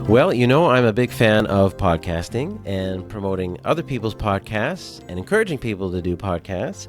Well, you know, I'm a big fan of podcasting and promoting other people's podcasts and encouraging people to do podcasts.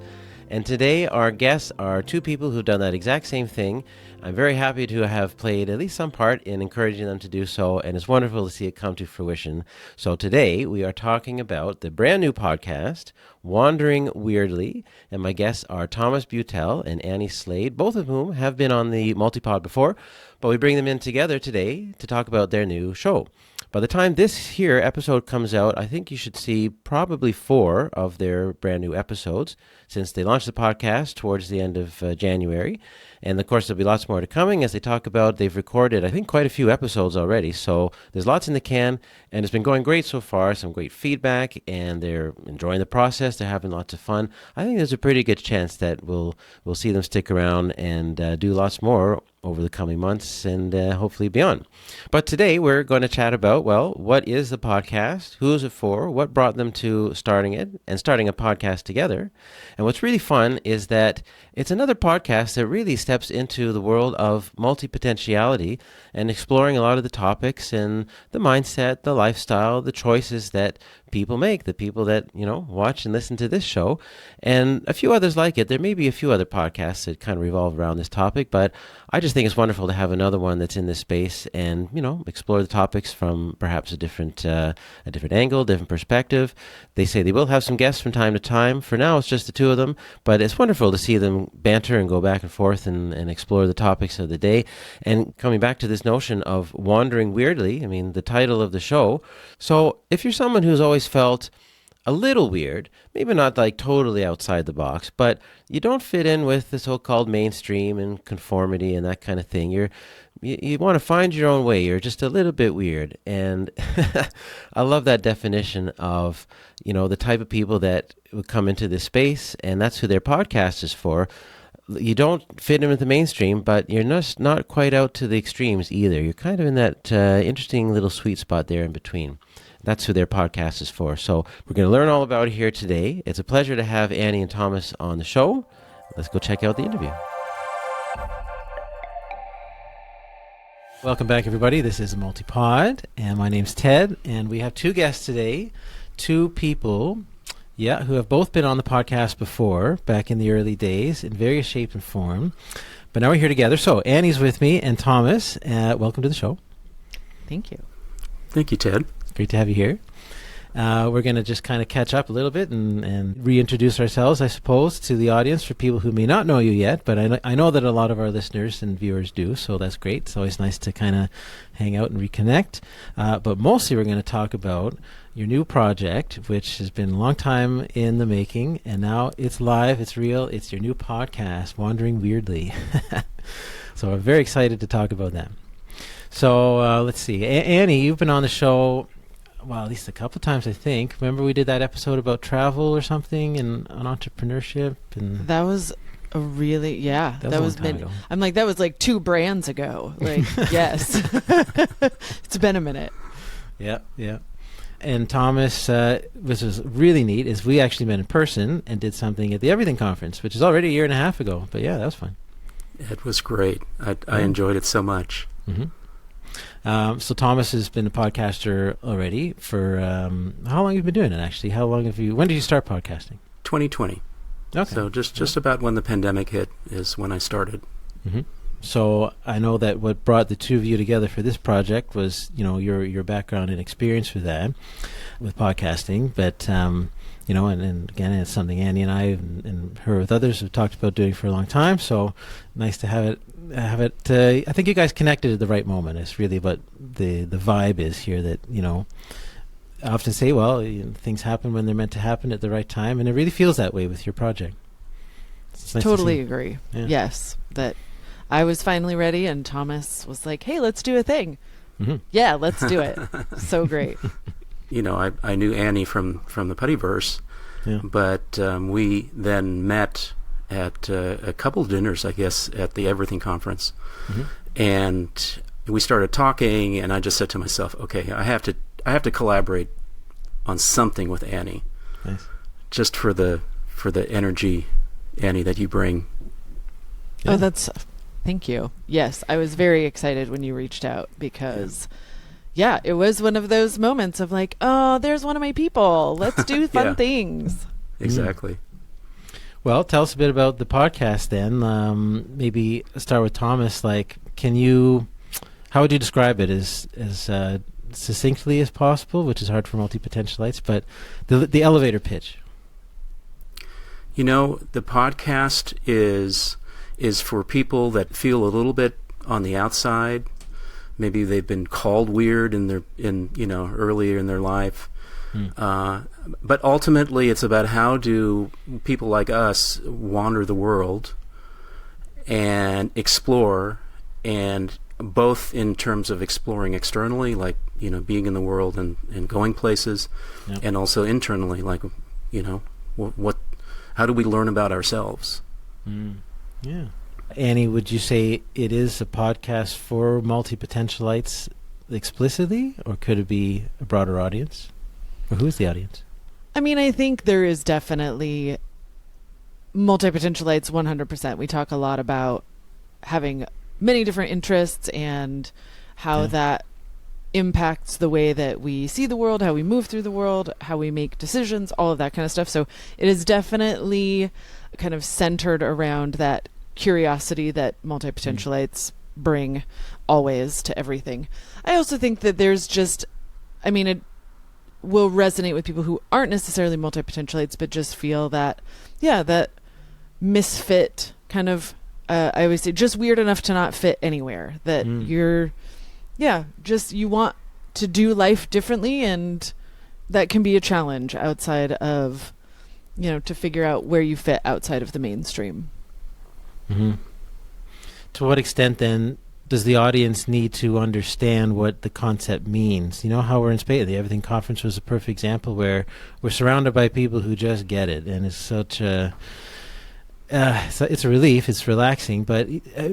And today our guests are two people who've done that exact same thing. I'm very happy to have played at least some part in encouraging them to do so, and it's wonderful to see it come to fruition. So today we are talking about the brand new podcast, Wandering Weirdly, and my guests are Thomas Beutel and Annie Slade, both of whom have been on the Multi-Pod before, but we bring them in together today to talk about their new show. By the time this here episode comes out, I think you should see probably 4 of their brand new episodes since they launched the podcast towards the end of January. And of course, there'll be lots more to coming as they talk about. They've recorded, I think, quite a few episodes already. So there's lots in the can, and it's been going great so far. Some great feedback, and they're enjoying the process. They're having lots of fun. I think there's a pretty good chance that we'll see them stick around and do lots more over the coming months and hopefully beyond. But today we're going to chat about, well, what is the podcast? Who is it for? What brought them to starting it and starting a podcast together? And what's really fun is that it's another podcast that really steps into the world of multi-potentiality and exploring a lot of the topics and the mindset, the lifestyle, the choices that people make, the people that, you know, watch and listen to this show, and a few others like it. There may be a few other podcasts that kind of revolve around this topic, but I just think it's wonderful to have another one that's in this space and, you know, explore the topics from perhaps a different angle, different perspective. They say they will have some guests from time to time. For now, it's just the two of them, but it's wonderful to see them banter and go back and forth and explore the topics of the day. And coming back to this notion of wandering weirdly, I mean, the title of the show. So if you're someone who's always felt a little weird, maybe not like totally outside the box, but you don't fit in with the so-called mainstream and conformity and that kind of thing. You want to find your own way. You're just a little bit weird. And I love that definition of, you know, the type of people that would come into this space, and that's who their podcast is for. You don't fit in with the mainstream, but you're not quite out to the extremes either. You're kind of in that interesting little sweet spot there in between. That's who their podcast is for. So we're going to learn all about it here today. It's a pleasure to have Annie and Thomas on the show. Let's go check out the interview. Welcome back, everybody. This is Multi-Pod, and my name's Ted, and we have two guests today, two people, who have both been on the podcast before, back in the early days, in various shape and form. But now we're here together. So Annie's with me, and Thomas, welcome to the show. Thank you. Thank you, Ted. Great to have you here. We're going to just kind of catch up a little bit and reintroduce ourselves, I suppose, to the audience for people who may not know you yet, but I know that a lot of our listeners and viewers do, so that's great. It's always nice to kind of hang out and reconnect. But mostly we're going to talk about your new project, which has been a long time in the making, and now it's live, it's real, it's your new podcast, Wandering Weirdly. So I'm very excited to talk about that. So let's see. Annie, you've been on the show, well, at least a couple times, I think. Remember we did that episode about travel or something and on entrepreneurship? And that was a really, that was ago. I'm like, that was like 2 brands ago. Like, yes. It's been a minute. Yeah. And Thomas, which was really neat, is we actually met in person and did something at the Everything Conference, which is already a year and a half ago. But yeah, that was fun. It was great. I enjoyed it so much. Mm-hmm. So Thomas has been a podcaster already for, how long have you been doing it, actually? When did you start podcasting? 2020. Okay. So just about when the pandemic hit is when I started. Mm-hmm. So I know that what brought the two of you together for this project was, you know, your background and experience with that, with podcasting. But, you know, and again, it's something Annie and I and her with others have talked about doing for a long time. So nice to have it. I think you guys connected at the right moment. It's really what the vibe is here, that, you know, I often say, well, things happen when they're meant to happen at the right time. And it really feels that way with your project. Nice totally agree. Yeah. Yes. That I was finally ready, and Thomas was like, hey, let's do a thing. Mm-hmm. Yeah, let's do it. So great. You know, I knew Annie from the Puttyverse, but we then met at a couple dinners, I guess, at the Everything Conference. Mm-hmm. And we started talking, and I just said to myself, okay, I have to collaborate on something with Annie. Nice. Just for the energy, Annie, that you bring. Yeah. Oh, thank you. Yes, I was very excited when you reached out because yeah, it was one of those moments of like, oh, there's one of my people. Let's do fun things. Exactly. Well, tell us a bit about the podcast then. Maybe start with Thomas. Like, how would you describe it as succinctly as possible, which is hard for multi-potentialites, but the elevator pitch? The podcast is for people that feel a little bit on the outside. Maybe they've been called weird earlier in their life. But ultimately, it's about how do people like us wander the world and explore, and both in terms of exploring externally, like being in the world and going places, and also internally, like how do we learn about ourselves? Yeah. Annie, would you say it is a podcast for multi-potentialites explicitly, or could it be a broader audience? Or who's the audience? I mean, I think there is definitely multi-potentialites 100%. We talk a lot about having many different interests and how that impacts the way that we see the world, how we move through the world, how we make decisions, all of that kind of stuff. So it is definitely kind of centered around that curiosity that multi-potentialites bring always to everything. I also think that there's it will resonate with people who aren't necessarily multi-potentialites, but just feel that, that misfit kind of, I always say, just weird enough to not fit anywhere, that you want to do life differently, and that can be a challenge outside of, to figure out where you fit outside of the mainstream. Mm-hmm. To what extent, then, does the audience need to understand what the concept means? How we're in Spain. The Everything Conference was a perfect example where we're surrounded by people who just get it, and it's such a... it's a relief, it's relaxing, but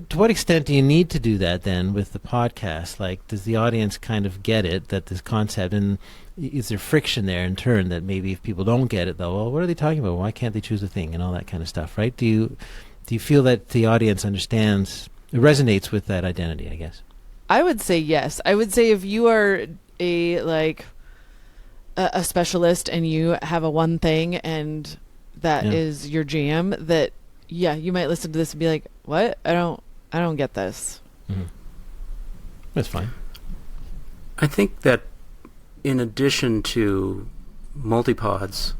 to what extent do you need to do that then with the podcast? Like, does the audience kind of get it, that this concept, and is there friction there in turn that maybe if people don't get it, though, well, what are they talking about? Why can't they choose a thing and all that kind of stuff, right? Do you feel that the audience understands, it resonates with that identity, I guess? I would say yes. I would say if you are a specialist and you have a one thing and that is your jam, that you might listen to this and be like, what? I don't get this. Mm-hmm. That's fine. I think that in addition to multipods,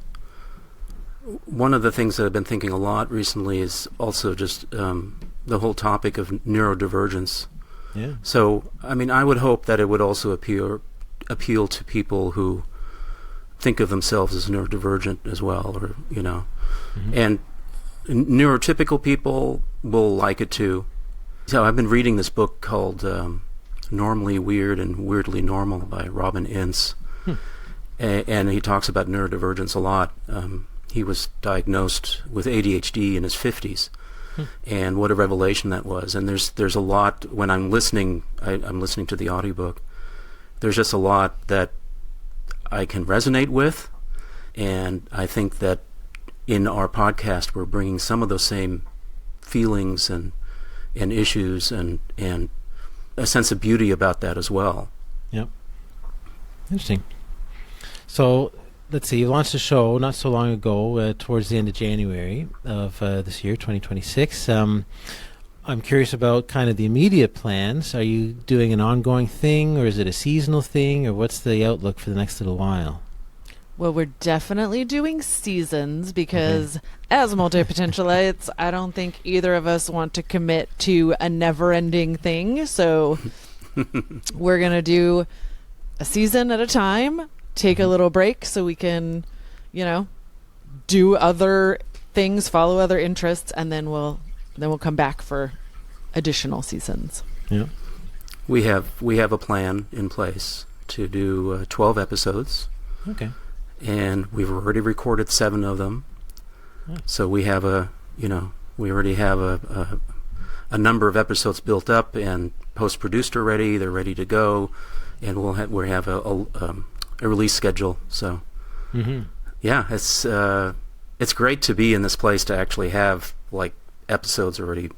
one of the things that I've been thinking a lot recently is also just the whole topic of neurodivergence. Yeah. So, I would hope that it would also appeal to people who think of themselves as neurodivergent as well, or and neurotypical people will like it too. So I've been reading this book called Normally Weird and Weirdly Normal by Robin Ince, and he talks about neurodivergence a lot. He was diagnosed with ADHD in his 50s, and what a revelation that was. And there's a lot, when I'm listening to the audiobook, there's just a lot that I can resonate with, and I think that in our podcast we're bringing some of those same feelings and issues and a sense of beauty about that as well. Yep. Interesting. So let's see, you launched a show not so long ago, towards the end of January of this year, 2026. I'm curious about kind of the immediate plans. Are you doing an ongoing thing, or is it a seasonal thing, or what's the outlook for the next little while? Well, we're definitely doing seasons because as multi-potentialites, I don't think either of us want to commit to a never-ending thing. So we're going to do a season at a time, take a little break so we can, do other things, follow other interests, and then we'll come back for additional seasons. Yeah. We have a plan in place to do 12 episodes. Okay. And we've already recorded 7 of them. Oh. So we have we already have a number of episodes built up and post-produced already. They're ready to go, and we'll have a release schedule. So it's great to be in this place to actually have episodes already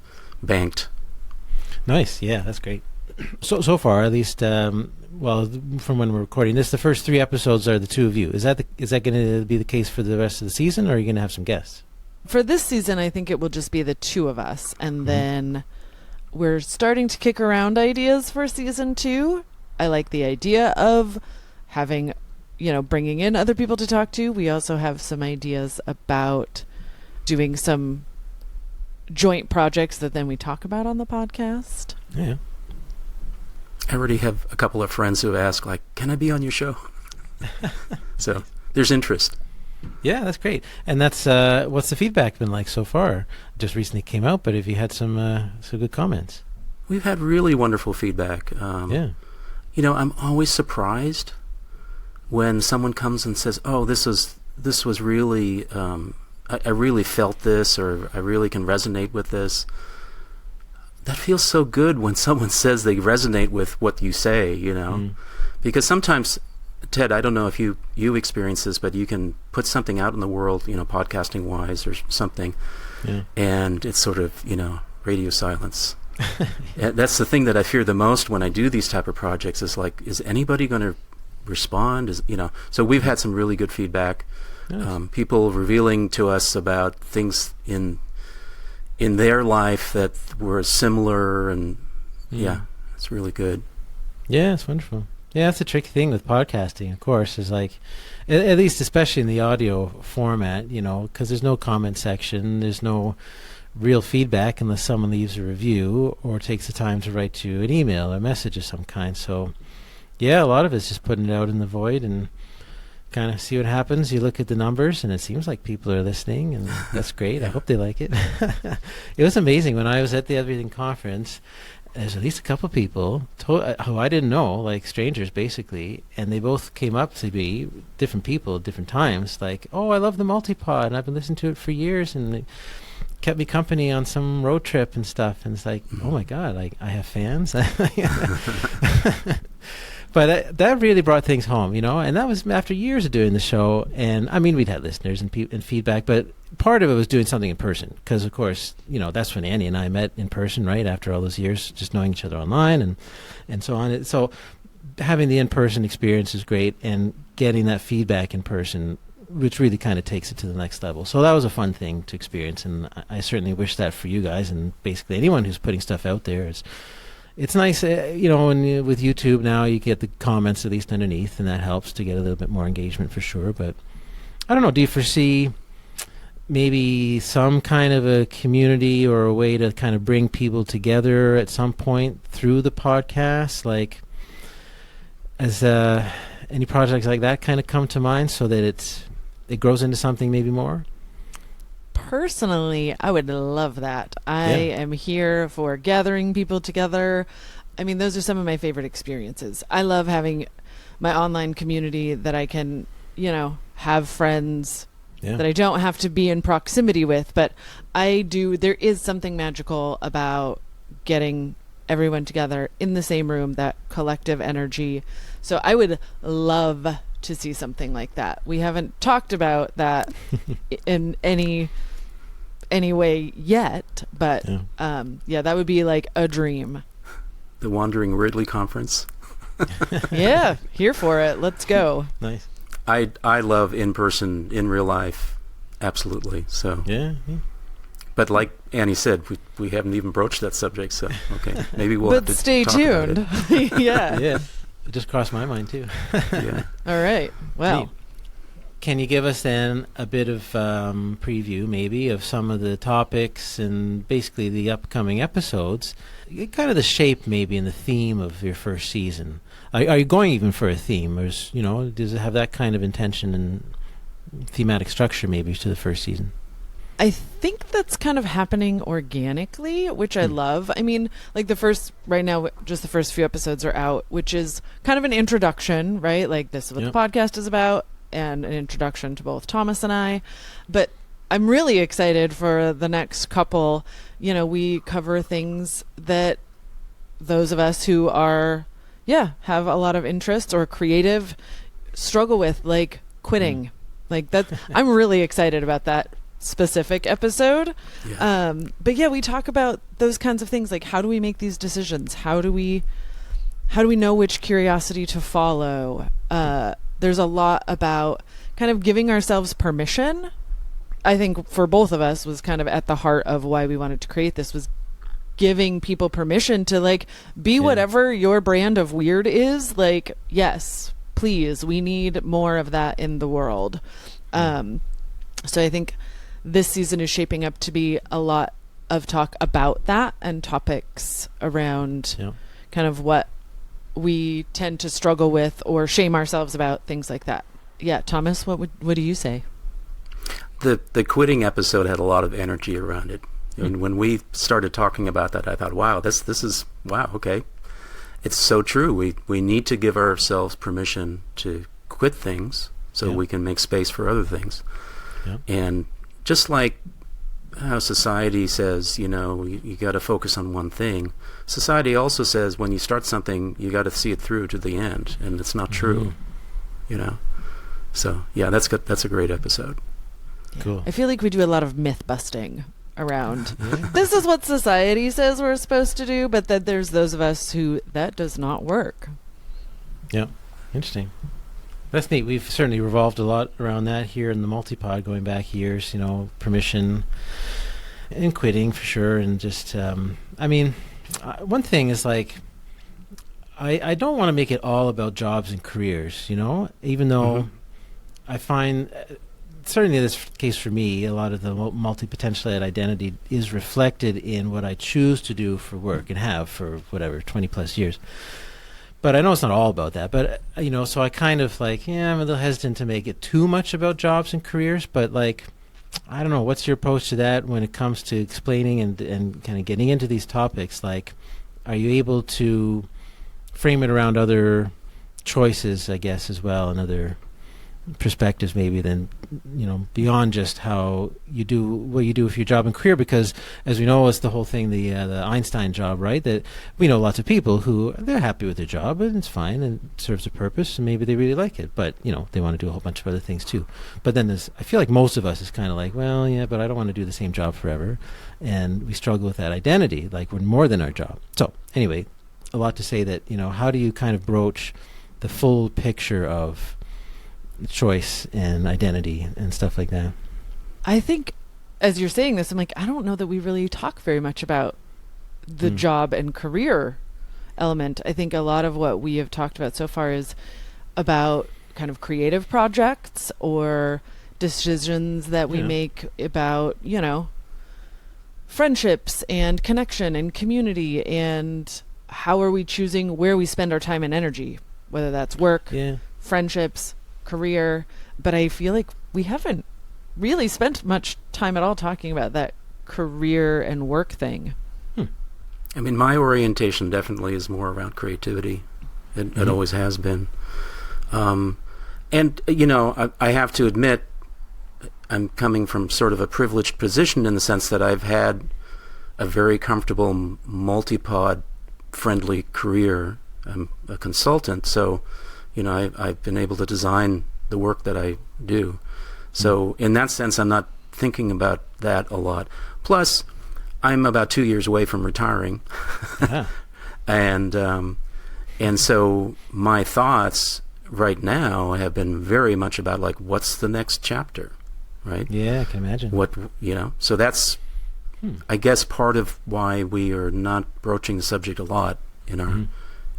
banked. Nice. Yeah, that's great. so far, at least, well, from when we're recording this, the first 3 episodes are the 2 of you. Is that going to be the case for the rest of the season, or are you going to have some guests? For this season, I think it will just be the 2 of us, and then we're starting to kick around ideas for season 2. I like the idea of having, bringing in other people to talk to. We also have some ideas about doing some joint projects that then we talk about on the podcast. Yeah. I already have a couple of friends who have asked, like, can I be on your show? So there's interest. Yeah, that's great. And that's what's the feedback been like so far? Just recently came out, but have you had some good comments? We've had really wonderful feedback. Yeah. I'm always surprised when someone comes and says, "Oh, this was really, I really felt this, or I really can resonate with this." That feels so good when someone says they resonate with what you say, because sometimes, Ted, I don't know if you experience this, but you can put something out in the world, podcasting wise or something, and it's sort of, radio silence. And that's the thing that I fear the most when I do these type of projects, is like, is anybody going to respond? So we've had some really good feedback. Nice. People revealing to us about things in their life that were similar, and it's really good. Yeah, it's wonderful. Yeah, that's the tricky thing with podcasting, of course, is like, at least especially in the audio format, because there's no comment section, there's no real feedback unless someone leaves a review or takes the time to write you an email or message of some kind. So, yeah, a lot of it's just putting it out in the void and kind of see what happens. You look at the numbers, and it seems like people are listening, and that's great. I hope they like it. It was amazing when I was at the Everything Conference. There's at least a couple people who I didn't know, like strangers basically, and they both came up to me, different people at different times, like, "Oh, I love the Multi-Pod, and I've been listening to it for years, and it kept me company on some road trip and stuff." And it's like, oh my God, like, I have fans. But that really brought things home, and that was after years of doing the show. And I mean, we'd had listeners and feedback, but part of it was doing something in person, because of course, that's when Annie and I met in person, right, after all those years just knowing each other online and so on. So having the in-person experience is great, and getting that feedback in person, which really kind of takes it to the next level. So that was a fun thing to experience, and I certainly wish that for you guys and basically anyone who's putting stuff out there. It's nice, when with YouTube now you get the comments at least underneath, and that helps to get a little bit more engagement for sure. But I don't know, do you foresee maybe some kind of a community or a way to kind of bring people together at some point through the podcast? Like, as any projects like that kind of come to mind, so that it grows into something maybe more? Personally, I would love that. I am here for gathering people together. I mean, those are some of my favorite experiences. I love having my online community that I can, have friends that I don't have to be in proximity with. But there is something magical about getting everyone together in the same room, that collective energy. So I would love to see something like that. We haven't talked about that in any way yet, but that would be like a dream. The Wandering Ridley Conference. Yeah, here for it. Let's go. Nice. I love in person, in real life, absolutely. So yeah. But like Annie said, we haven't even broached that subject, so okay, maybe we'll have to stay talk tuned. about it. Yeah. It just crossed my mind too. Yeah. All right. Well, neat. Can you give us then a bit of preview maybe of some of the topics and basically the upcoming episodes, kind of the shape maybe and the theme of your first season? Are you going even for a theme, or does it have that kind of intention and thematic structure maybe to the first season? I think that's kind of happening organically, which I love. I mean, like right now, just the first few episodes are out, which is kind of an introduction, right? Like, this is what the podcast is about, and an introduction to both Thomas and I. But I'm really excited for the next couple. We cover things that those of us who are, have a lot of interest or creative struggle with, like quitting. Like that, I'm really excited about that specific episode. But we talk about those kinds of things, like, how do we make these decisions? How do we how do we know which curiosity to follow? There's a lot about kind of giving ourselves permission. I think for both of us was kind of at the heart of why we wanted to create this, was giving people permission to like be whatever your brand of weird is. Like, yes, please, we need more of that in the world. So I think this season is shaping up to be a lot of talk about that and topics around kind of what we tend to struggle with or shame ourselves about, things like that. Yeah, Thomas, what do you say? The quitting episode had a lot of energy around it. And when we started talking about that, I thought, wow, this is, wow, okay. It's so true. We need to give ourselves permission to quit things so we can make space for other things. Yeah. And just like how society says, you got to focus on one thing, society also says when you start something, you got to see it through to the end, and it's not true, So, yeah, that's a great episode. Cool. I feel like we do a lot of myth busting around this is what society says we're supposed to do, but then there's those of us who that does not work. Yeah, interesting. That's neat. We've certainly revolved a lot around that here in the Multi-Pod, going back years, permission and quitting for sure. And just, one thing is like, I don't want to make it all about jobs and careers, even though I find, certainly in this case for me, a lot of the multi-potentiality identity is reflected in what I choose to do for work and have for whatever, 20 plus years. But I know it's not all about that. But, so I kind of like, I'm a little hesitant to make it too much about jobs and careers. But like, I don't know, what's your approach to that when it comes to explaining and kind of getting into these topics? Like, are you able to frame it around other choices, I guess, as well, and other perspectives maybe than beyond just how you do what you do for your job and career? Because as we know, it's the whole thing, the Einstein job, right? That we know lots of people who they're happy with their job and it's fine and it serves a purpose and maybe they really like it, but they want to do a whole bunch of other things too. But then I feel like most of us is kind of like, well, yeah, but I don't want to do the same job forever, and we struggle with that identity, like we're more than our job. So anyway, a lot to say that how do you kind of broach the full picture of choice and identity and stuff like that? I think as you're saying this, I'm like, I don't know that we really talk very much about the job and career element. I think a lot of what we have talked about so far is about kind of creative projects or decisions that we make about, friendships and connection and community, and how are we choosing where we spend our time and energy, whether that's work, friendships, career. But I feel like we haven't really spent much time at all talking about that career and work thing. I mean, my orientation definitely is more around creativity. It always has been. And, I have to admit, I'm coming from sort of a privileged position in the sense that I've had a very comfortable multi-pod friendly career. I'm a consultant, so I've been able to design the work that I do. So in that sense, I'm not thinking about that a lot. Plus, I'm about 2 years away from retiring. And so my thoughts right now have been very much about like, what's the next chapter, right? Yeah, I can imagine. So that's, I guess, part of why we are not broaching the subject a lot in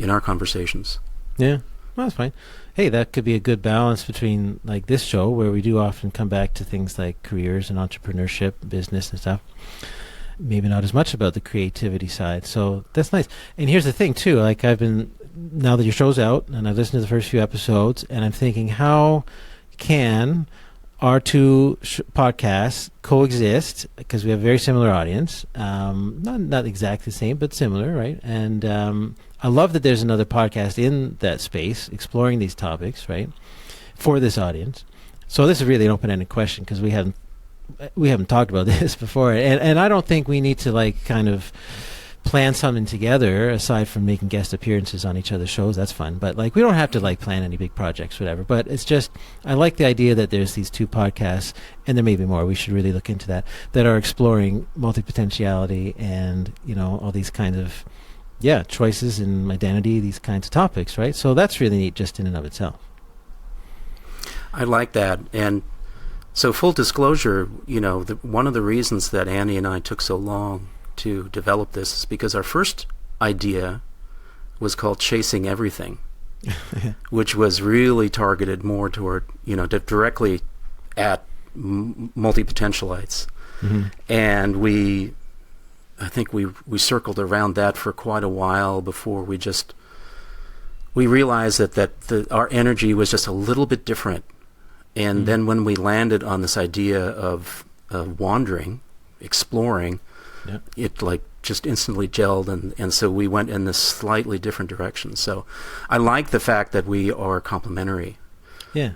our conversations. Yeah. Well, that's fine. Hey, that could be a good balance between like this show where we do often come back to things like careers and entrepreneurship, business and stuff. Maybe not as much about the creativity side. So that's nice. And here's the thing too, like now that your show's out and I've listened to the first few episodes and I'm thinking, how can our two podcasts coexist? Because we have a very similar audience. Not exactly the same, but similar, right? And I love that there's another podcast in that space exploring these topics, right, for this audience. So this is really an open-ended question because we haven't talked about this before, and I don't think we need to like kind of plan something together aside from making guest appearances on each other's shows. That's fun, but like we don't have to like plan any big projects, whatever. But it's just I like the idea that there's these two podcasts, and there may be more. We should really look into that are exploring multi-potentiality and all these kinds of choices and identity, these kinds of topics, right? So that's really neat just in and of itself. I like that. And so full disclosure, one of the reasons that Annie and I took so long to develop this is because our first idea was called Chasing Everything, which was really targeted more toward, directly at multi-potentialites. Mm-hmm. And I think we circled around that for quite a while before we realized that our energy was just a little bit different. And then when we landed on this idea of wandering, exploring, it just instantly gelled, and so we went in this slightly different direction. So I like the fact that we are complementary. Yeah.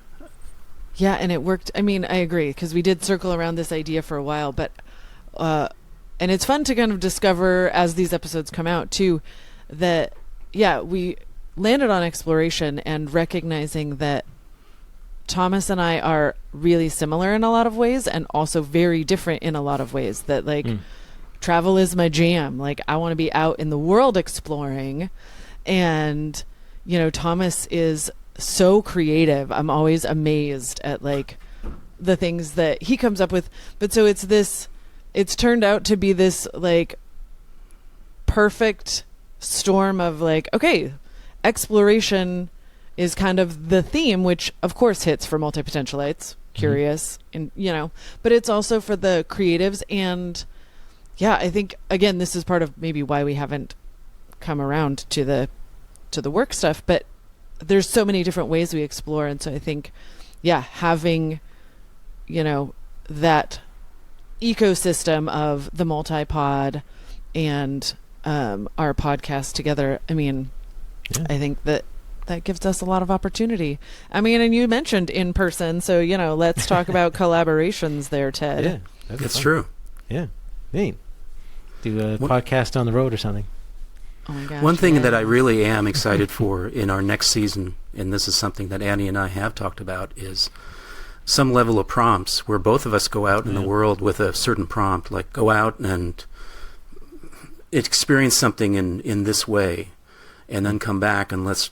Yeah, and it worked. I mean, I agree, because we did circle around this idea for a while, but and it's fun to kind of discover as these episodes come out too that we landed on exploration and recognizing that Thomas and I are really similar in a lot of ways and also very different in a lot of ways. That travel is my jam. I want to be out in the world exploring, and Thomas is so creative. I'm always amazed at the things that he comes up with. But so it's turned out to be this perfect storm of okay, exploration is kind of the theme, which of course hits for multi-potentialites, curious, and but it's also for the creatives. And I think again, this is part of maybe why we haven't come around to the work stuff, but there's so many different ways we explore. And so I think having that ecosystem of the multi-pod and our podcast together, I mean, I think that gives us a lot of opportunity. I mean, and you mentioned in person, so let's talk about collaborations there, Ted. Yeah, that's true. Yeah, neat. Do a podcast on the road or something. Oh my gosh, one thing that I really am excited for in our next season, and this is something that Annie and I have talked about, is some level of prompts where both of us go out in the world with a certain prompt, go out and experience something in this way, and then come back and let's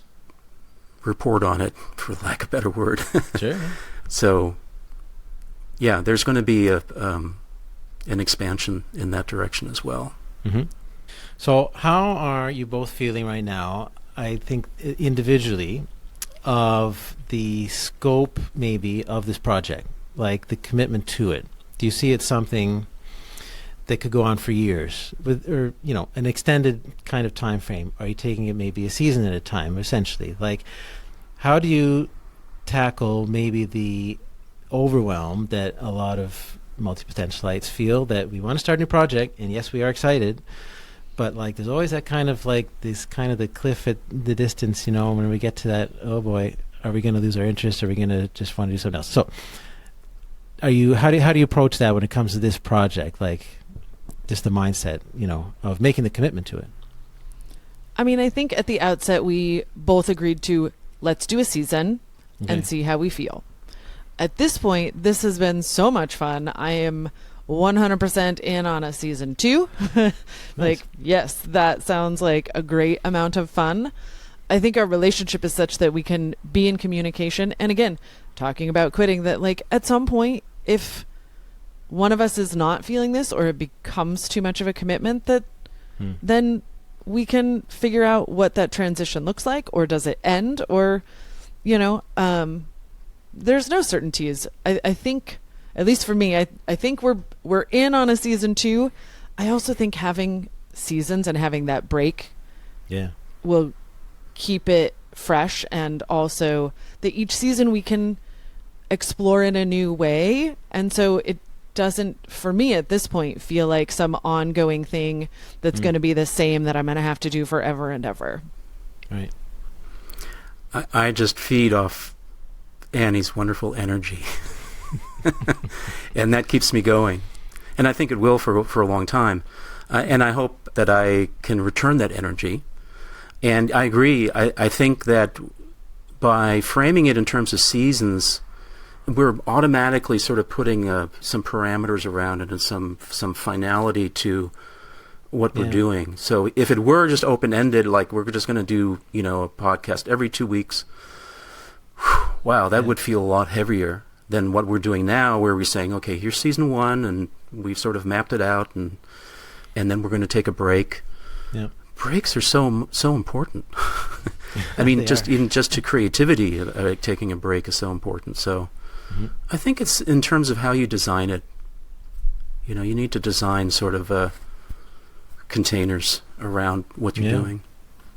report on it, for lack of a better word. Sure. So, there's going to be an expansion in that direction as well. Mm-hmm. So how are you both feeling right now, I think individually, of the scope maybe of this project, the commitment to it? Do you see it something that could go on for years or an extended kind of time frame? Are you taking it maybe a season at a time, essentially? How do you tackle maybe the overwhelm that a lot of multi-potentialites feel, that we want to start a new project, and yes, we are excited, but there's always that kind of this kind of the cliff at the distance, when we get to that, oh boy, are we going to lose our interest? Are we going to just want to do something else? So how do you approach that when it comes to this project? Just the mindset, of making the commitment to it. I mean, I think at the outset we both agreed to let's do a season and see how we feel. At this point, this has been so much fun. I am 100% in on a season 2. Nice. Yes, that sounds like a great amount of fun. I think our relationship is such that we can be in communication. And again, talking about quitting, that at some point, if one of us is not feeling this or it becomes too much of a commitment, that then we can figure out what that transition looks like, or does it end, or there's no certainties. I think, at least for me, I think we're in on a season 2. I also think having seasons and having that break will keep it fresh, and also that each season we can explore in a new way. And so it doesn't, for me at this point, feel like some ongoing thing that's going to be the same that I'm going to have to do forever and ever. Right. I just feed off Annie's wonderful energy. And that keeps me going. And I think it will for a long time. And I hope that I can return that energy. And I agree. I think that by framing it in terms of seasons, we're automatically sort of putting some parameters around it and some finality to what we're doing. So if it were just open-ended, like we're just going to do, a podcast every 2 weeks, wow, that would feel a lot heavier than what we're doing now, where we're saying, okay, here's season 1, and we've sort of mapped it out, and then we're going to take a break. Yeah. Breaks are so important. I mean, just to creativity, taking a break is so important. So I think it's in terms of how you design it. You need to design sort of containers around what you're doing.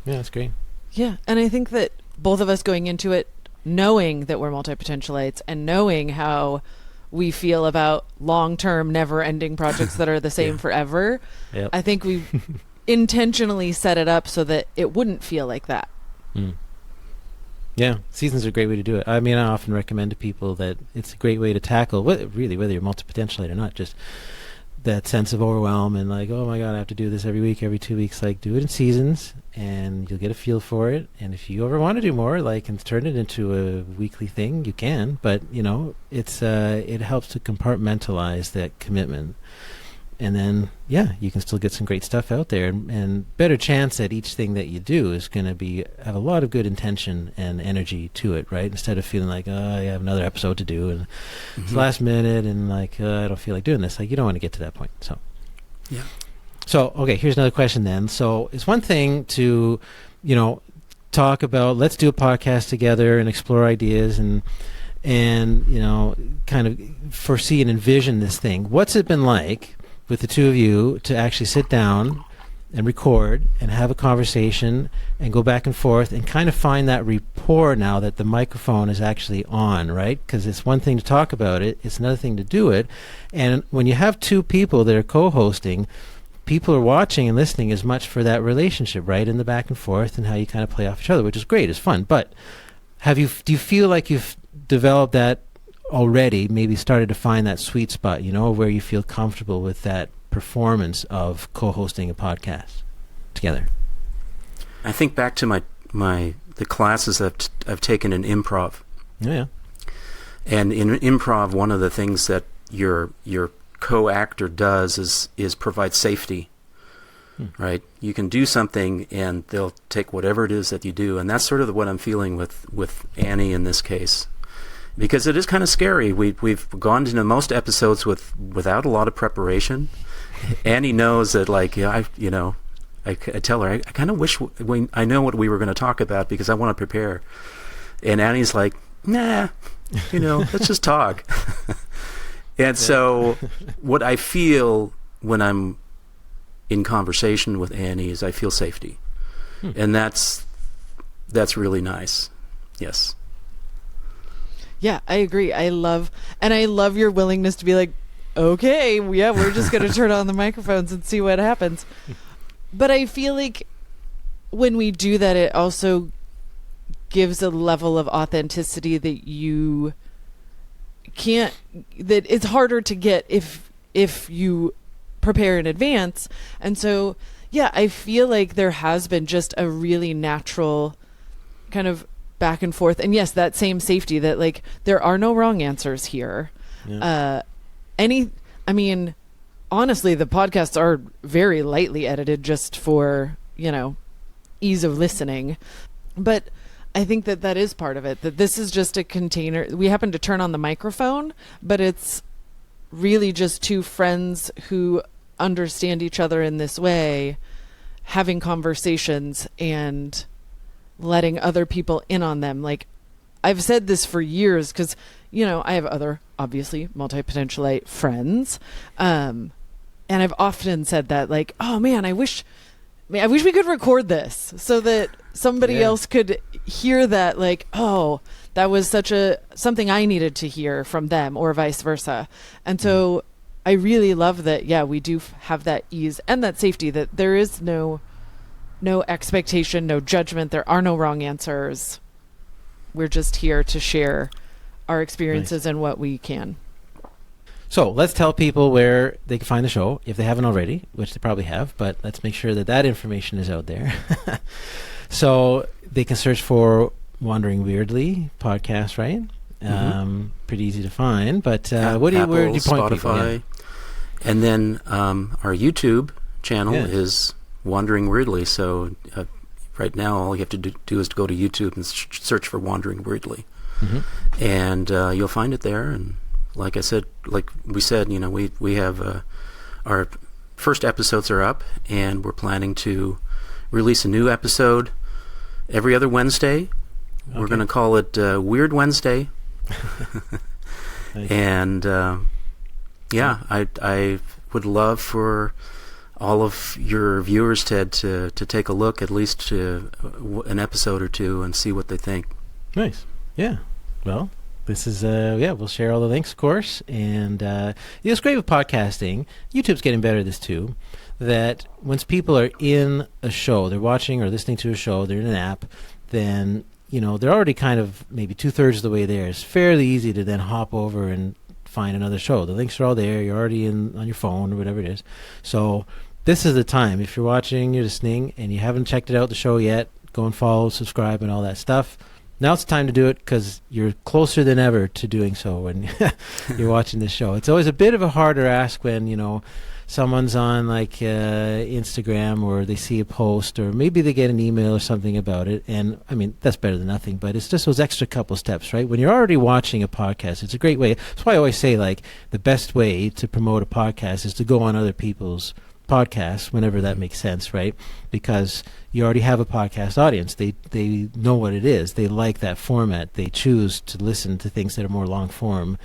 Yeah, that's great. Yeah, and I think that both of us going into it knowing that we're multi-potentialites and knowing how we feel about long-term, never-ending projects that are the same forever, I think we intentionally set it up so that it wouldn't feel like that. Yeah, seasons are a great way to do it. I mean, I often recommend to people that it's a great way to tackle, whether you're multi-potentialite or not, just that sense of overwhelm and like, oh my God, I have to do this every week, every 2 weeks. Like, do it in seasons and you'll get a feel for it. And if you ever want to do more, like, and turn it into a weekly thing, you can. But, it's it helps to compartmentalize that commitment. And then, you can still get some great stuff out there, and better chance that each thing that you do is going to have a lot of good intention and energy to it, right? Instead of feeling like, oh, I have another episode to do, and it's last minute, and like, I don't feel like doing this. Like, you don't want to get to that point. So, So, okay, here's another question then. So, it's one thing to, talk about, let's do a podcast together and explore ideas and kind of foresee and envision this thing. What's it been like with the two of you to actually sit down and record and have a conversation and go back and forth and kind of find that rapport now that the microphone is actually on, right? Because it's one thing to talk about it, it's another thing to do it. And when you have two people that are co-hosting, people are watching and listening as much for that relationship, right? In the back and forth and how you kind of play off each other, which is great, it's fun. But do you feel like you've developed that already, maybe started to find that sweet spot, where you feel comfortable with that performance of co-hosting a podcast together? I think back to the classes that I've taken in improv. Yeah. And in improv, one of the things that your co-actor does is provide safety. Right? You can do something and they'll take whatever it is that you do, and that's sort of what I'm feeling with Annie in this case. Because it is kind of scary. We've gone into most episodes without a lot of preparation. Annie knows that, like, I tell her I kind of wish I know what we were going to talk about because I want to prepare. And Annie's like, nah, let's just talk. And so, what I feel when I'm in conversation with Annie is I feel safety, and that's really nice. Yes. Yeah, I agree. I love your willingness to be like, okay, we're just going to turn on the microphones and see what happens. But I feel like when we do that, it also gives a level of authenticity that that it's harder to get if you prepare in advance. And so, I feel like there has been just a really natural kind of back and forth, and yes, that same safety that, like, there are no wrong answers here. Honestly, the podcasts are very lightly edited just for ease of listening, but I think that is part of it, that this is just a container. We happen to turn on the microphone, but it's really just two friends who understand each other in this way, having conversations and letting other people in on them. Like, I've said this for years because, I have other, obviously, multi-potentialite friends. And I've often said that, like, oh man, I wish we could record this so that somebody else could hear that, like, oh, that was something I needed to hear from them, or vice versa. And so I really love that, we do have that ease and that safety, that there is no expectation, no judgment. There are no wrong answers. We're just here to share our experiences and what we can. So let's tell people where they can find the show, if they haven't already, which they probably have, but let's make sure that information is out there. So they can search for Wandering Weirdly podcast, right? Pretty easy to find, but where do you point Spotify, people? Yeah. And then our YouTube channel is Wandering Weirdly. So right now, all you have to do is to go to YouTube and search for Wandering Weirdly, and you'll find it there. And like we said, we have our first episodes are up, and we're planning to release a new episode every other Wednesday. Okay. We're going to call it Weird Wednesday. Nice. And I would love for all of your viewers, Ted, to take a look at least to an episode or two and see what they think. Nice. Yeah. Well, this is we'll share all the links, of course. And it's great with podcasting. YouTube's getting better at this too. That once people are in a show, they're watching or listening to a show, they're in an app, then they're already kind of maybe 2/3 of the way there. It's fairly easy to then hop over and find another show. The links are all there. You're already on your phone or whatever it is. So this is the time. If you're watching, you're listening, and you haven't checked it out, the show yet, go and follow, subscribe, and all that stuff. Now it's time to do it because you're closer than ever to doing so when you're watching this show. It's always a bit of a harder ask when, someone's on Instagram, or they see a post, or maybe they get an email or something about it. And I mean, that's better than nothing, but it's just those extra couple steps, right? When you're already watching a podcast, it's a great way. That's why I always say the best way to promote a podcast is to go on other people's podcasts whenever that makes sense, right? Because you already have a podcast audience. They know what it is. They like that format. They choose to listen to things that are more long form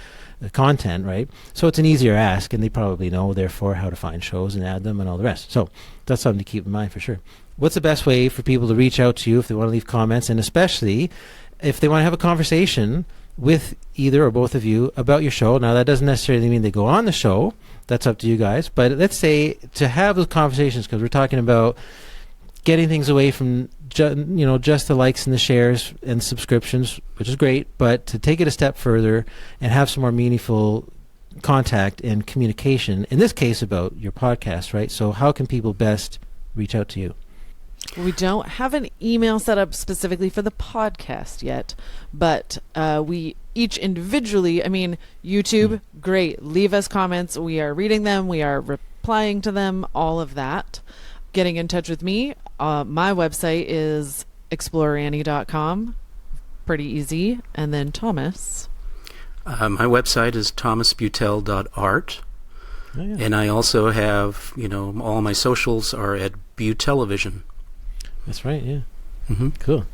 content, right? So it's an easier ask, and they probably know, therefore, how to find shows and add them and all the rest. So that's something to keep in mind for sure. What's the best way for people to reach out to you if they want to leave comments, and especially if they want to have a conversation with either or both of you about your show? Now, that doesn't necessarily mean they go on the show. That's up to you guys. But let's say to have those conversations, because we're talking about getting things away from just the likes and the shares and subscriptions, which is great, but to take it a step further and have some more meaningful contact and communication, in this case about your podcast, right? So how can people best reach out to you? We don't have an email set up specifically for the podcast yet, but we each individually, YouTube, great. Leave us comments. We are reading them. We are replying to them, all of that. Getting in touch with me, my website is explorerannie.com. Pretty easy. And then Thomas. My website is thomasbeutel.art. Oh, yeah. And I also have, all my socials are at Beutelevision. That's right, yeah. Mm-hmm. Cool.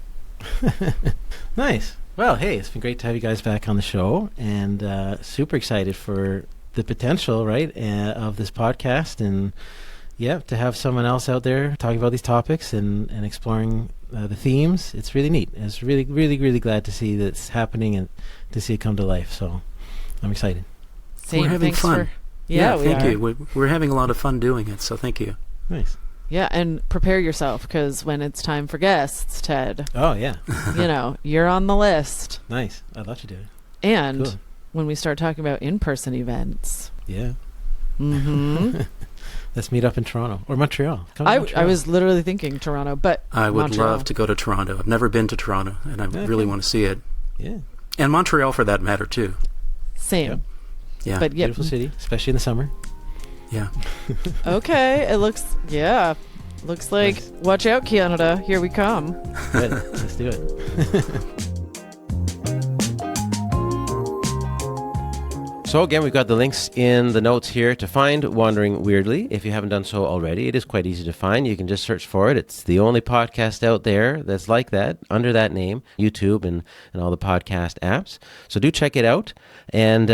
Nice. Well, hey, it's been great to have you guys back on the show, and super excited for the potential, right, of this podcast, and to have someone else out there talking about these topics and exploring the themes. It's really neat. It's really, really, really glad to see that it's happening and to see it come to life. So I'm excited. We're having fun. Thank you. We're having a lot of fun doing it, so thank you. Nice. Yeah, and prepare yourself, because when it's time for guests, Ted. Oh, yeah. You're on the list. Nice. I'd love to do it. And cool. When we start talking about in-person events. Yeah. Mm-hmm. Let's meet up in Toronto or Montreal. I was literally thinking Toronto, but I would Montreal. love to go to Toronto. I've never been to Toronto, and I really want to see it. Yeah. And Montreal, for that matter, too. Same. Yeah. But beautiful city, especially in the summer. Yeah. Okay. It looks like, nice. Watch out, Canada. Here we come. Good. Let's do it. So again, we've got the links in the notes here to find Wandering Weirdly. If you haven't done so already, it is quite easy to find. You can just search for it. It's the only podcast out there that's like that, under that name, YouTube and all the podcast apps. So do check it out. And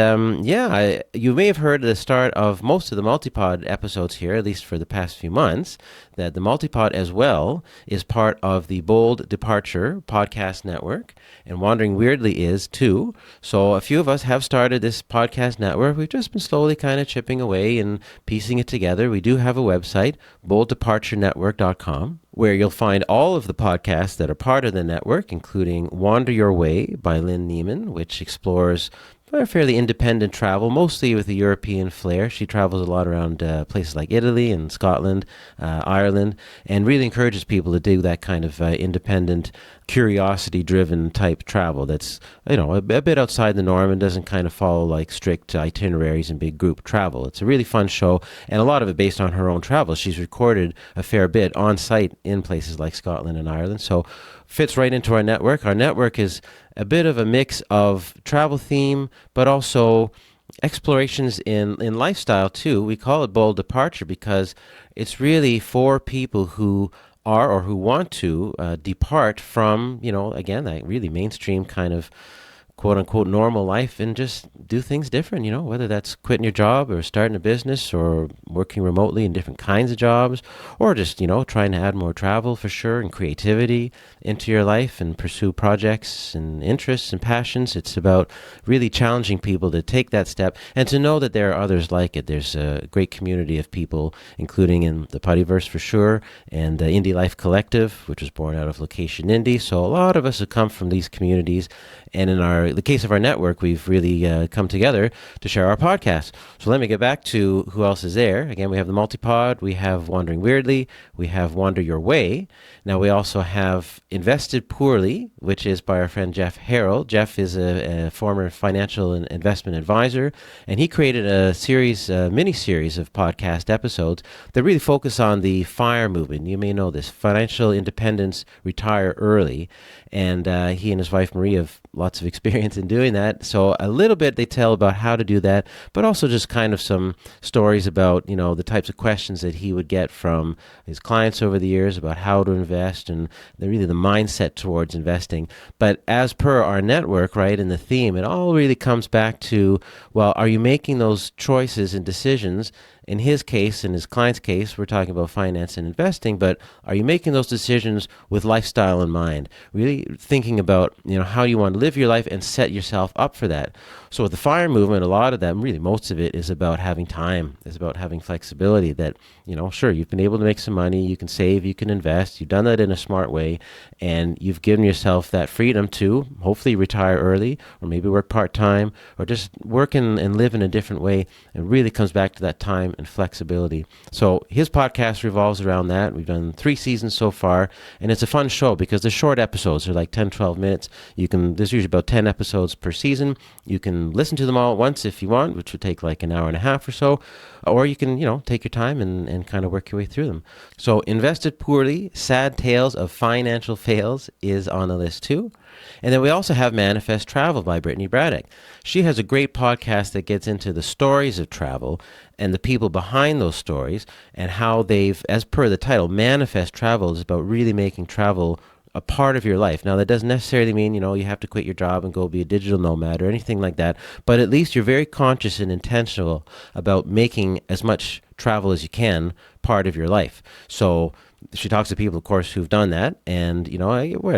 you may have heard at the start of most of the Multi-Pod episodes here, at least for the past few months, that the Multi-Pod as well is part of the Bold Departure podcast network, and Wandering Weirdly is too. So a few of us have started this podcast network. We've just been slowly kind of chipping away and piecing it together. We do have a website, bolddeparturenetwork.com, where you'll find all of the podcasts that are part of the network, including Wander Your Way by Lynn Neiman, which explores fairly independent travel, mostly with a European flair. She travels a lot around places like Italy and Scotland, Ireland, and really encourages people to do that kind of independent, curiosity-driven type travel that's, a bit outside the norm and doesn't kind of follow like strict itineraries and big group travel. It's a really fun show, and a lot of it based on her own travels. She's recorded a fair bit on site in places like Scotland and Ireland, so fits right into our network. Our network is a bit of a mix of travel theme, but also explorations in lifestyle too. We call it Bold Departure because it's really for people who are or who want to depart from, again, that really mainstream kind of quote unquote normal life and just do things different, whether that's quitting your job or starting a business or working remotely in different kinds of jobs, or just, trying to add more travel for sure and creativity into your life and pursue projects and interests and passions. It's about really challenging people to take that step and to know that there are others like it. There's a great community of people, including in the Puttyverse for sure, and the Indie Life Collective, which was born out of Location Indie. So a lot of us have come from these communities, and in the case of our network, we've really come together to share our podcast. So let me get back to who else is there. Again, we have the Multipod, we have Wandering Weirdly, we have Wander Your Way. Now we also have Invested Poorly, which is by our friend Jeff Harrell. Jeff is a former financial and investment advisor, and he created a mini-series of podcast episodes that really focus on the FIRE movement. You may know this, Financial Independence, Retire Early. And he and his wife Marie have lots of experience in doing that. So a little bit they tell about how to do that, but also just kind of some stories about, the types of questions that he would get from his clients over the years about how to invest and the mindset towards investing. But as per our network, right, and the theme, it all really comes back to, well, are you making those choices and decisions? In his case, in his client's case, we're talking about finance and investing, but are you making those decisions with lifestyle in mind? Really thinking about, how you want to live your life and set yourself up for that. So with the FIRE movement, a lot of that, really most of it, is about having time. It's about having flexibility that, sure, you've been able to make some money, you can save, you can invest, you've done that in a smart way, and you've given yourself that freedom to hopefully retire early, or maybe work part-time, or just work and live in a different way. It really comes back to that time and flexibility. So his podcast revolves around that. We've done 3 seasons so far, and it's a fun show because the short episodes are like 10, 12 minutes. There's usually about 10 episodes per season. You can listen to them all at once if you want, which would take like an hour and a half or so, or you can, take your time and kind of work your way through them. So Invested Poorly, Sad Tales of Financial Fails is on the list too. And then we also have Manifest Travel by Brittany Braddock. She has a great podcast that gets into the stories of travel and the people behind those stories and how they've, as per the title, Manifest Travel is about really making travel a part of your life. Now, that doesn't necessarily mean, you have to quit your job and go be a digital nomad or anything like that, but at least you're very conscious and intentional about making as much travel as you can part of your life. So she talks to people, of course, who've done that, and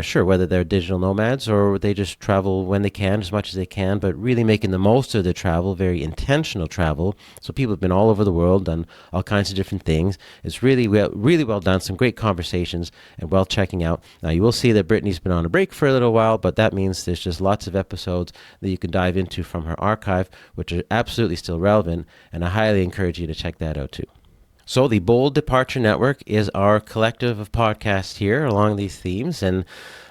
sure, whether they're digital nomads or they just travel when they can, as much as they can, but really making the most of their travel, very intentional travel. So people have been all over the world, done all kinds of different things. It's really well done, some great conversations, and well checking out. Now you will see that Brittany's been on a break for a little while, but that means there's just lots of episodes that you can dive into from her archive, which are absolutely still relevant, and I highly encourage you to check that out too. So the Bold Departure Network is our collective of podcasts here along these themes. And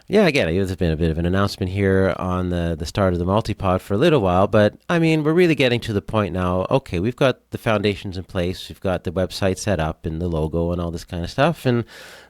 yeah, again, there's been a bit of an announcement here on the start of the Multipod for a little while, but I mean, we're really getting to the point now, okay, we've got the foundations in place, we've got the website set up and the logo and all this kind of stuff, and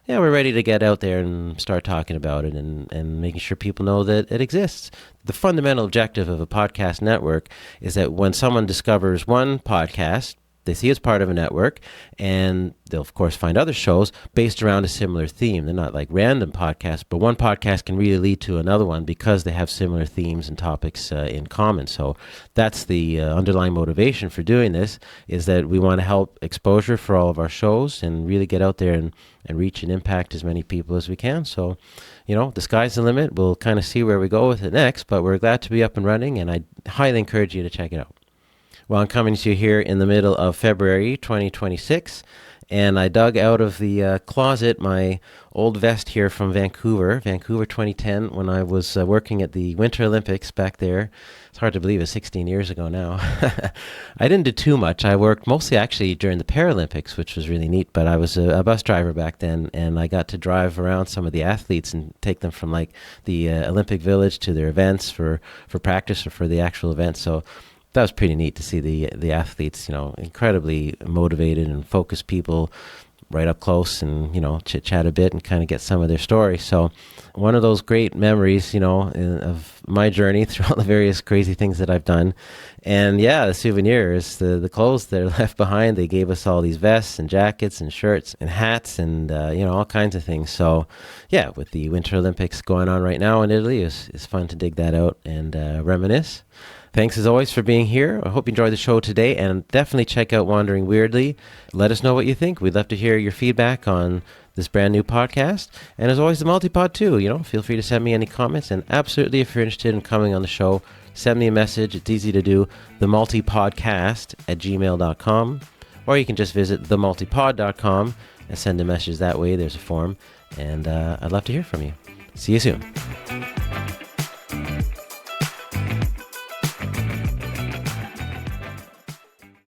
yeah, we're ready to get out there and start talking about it and making sure people know that it exists. The fundamental objective of a podcast network is that when someone discovers one podcast, they see it's part of a network, and they'll, of course, find other shows based around a similar theme. They're not like random podcasts, but one podcast can really lead to another one because they have similar themes and topics in common. So that's the underlying motivation for doing this, is that we want to help exposure for all of our shows and really get out there and reach and impact as many people as we can. So, the sky's the limit. We'll kind of see where we go with it next, but we're glad to be up and running, and I highly encourage you to check it out. Well, I'm coming to you here in the middle of February 2026, and I dug out of the closet my old vest here from Vancouver 2010, when I was working at the Winter Olympics back there. It's hard to believe it's 16 years ago now. I didn't do too much. I worked mostly actually during the Paralympics, which was really neat, but I was a bus driver back then, and I got to drive around some of the athletes and take them from like the Olympic Village to their events for practice or for the actual event. So that was pretty neat to see the athletes, incredibly motivated and focused people, right up close, and chit chat a bit and kind of get some of their story. So one of those great memories, of my journey through all the various crazy things that I've done. And yeah, the souvenirs, the clothes that are left behind, they gave us all these vests and jackets and shirts and hats and all kinds of things. So yeah, with the Winter Olympics going on right now in Italy, it's fun to dig that out and reminisce. Thanks as always for being here. I hope you enjoyed the show today, and definitely check out Wandering Weirdly. Let us know what you think. We'd love to hear your feedback on this brand new podcast. And as always, the Multi-Pod too. Feel free to send me any comments. And absolutely, if you're interested in coming on the show, send me a message. It's easy to do. themultipodcast@gmail.com. Or you can just visit themultipod.com and send a message that way. There's a form. And I'd love to hear from you. See you soon.